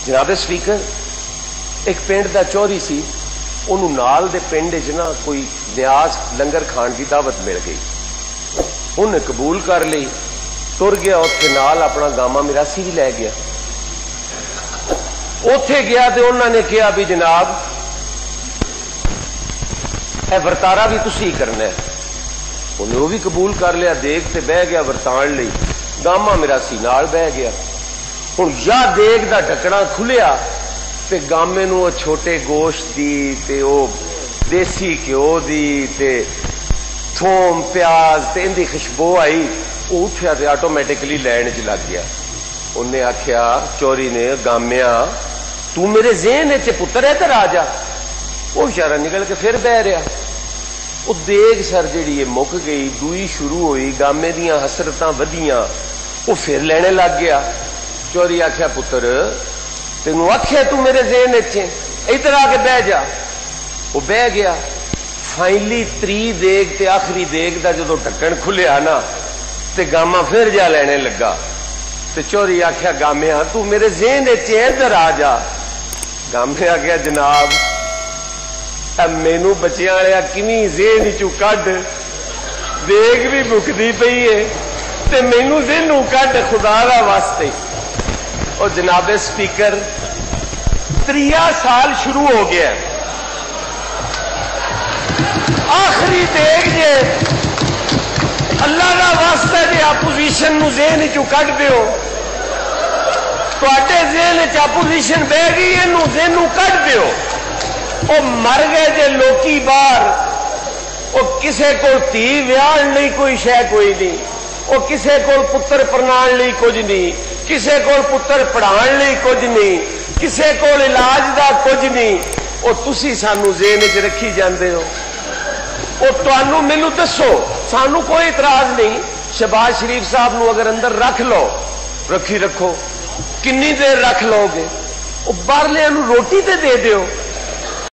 جناب سپیکر ایک پنڈ دا چوہری سی انہوں نال دے پنڈ وچ نا کوئی نیاز لنگر کھان کی دعوت مل گئی انہیں قبول کر لی تر گیا اتنے نال اپنا گاما میراسی بھی لے گیا اتے گیا تو انہوں نے کہا بھی جناب اے ورتارا بھی تسی کرنا ہے انہیں وہ بھی قبول کر لیا دیکھ تے بہ گیا ورتان لئی گاما میراسی نال بہ گیا ہوں یا دیگ دا ڈکنا کھلیا تے گامے نو چھوٹے گوشت دی تے او دیسی گھیو دی تے تھوم پیاز تے ان دی خوشبو آئی وہ اٹھیا تے آٹومیٹکلی لین چ لگ گیا انہیں آخیا چوری نے گامیا تو میرے ذہن چ پتر ہے تے راجا وہ بچارا نکل کے پھر بہ رہا وہ دیگ سر جیڑی ہے مک گئی دوئی شروع ہوئی گامے دیاں حسرتاں ودیاں وہ پھر لینے لگ گیا چوری آخیا پتر تینوں آخیا تو میرے ذہن ادھر آ کے بہ جا وہ بہ گیا فائنلی تری دیگ تے آخری دیگ دا جدو ڈکن کھلیا نا تے گاما پھر جا لینے لگا تے چوری آخیا گامیا تو میرے ذہن ادھر آ جا گامے آخیا جناب مینو بچیاں والیا کمی ذہن چو کڈ دیگ بھی مکتی پئی ہے تے مینو ذہنوں کڈ خدا دا واسطے اور جناب سپیکر 3 سال شروع ہو گیا آخری دیکھ جے اللہ کا واسطہ جی اپوزیشن نو ذہن چو کڈ دیو تے ذہن اپوزیشن بہ گئی یہ ذہنوں کڈ دیو وہ مر گئے جے لوکی باہر وہ کسے کو تھی ویاہن نہیں کوئی شے کوئی نہیں وہ کسے کو پتر پرنان لی کچھ نہیں کسے کو پتر پڑھان لی کچھ نہیں کسے کو علاج دا کچھ نہیں وہ تسی سانو ذہن چ رکھی جاندے ہو وہ تانوں مینوں دسو سانو کوئی اعتراض نہیں شہباز شریف صاحب نو اگر اندر رکھ لو رکھی رکھو کنی دیر رکھ لو گے وہ باہرلیاں نو روٹی تے دے دیو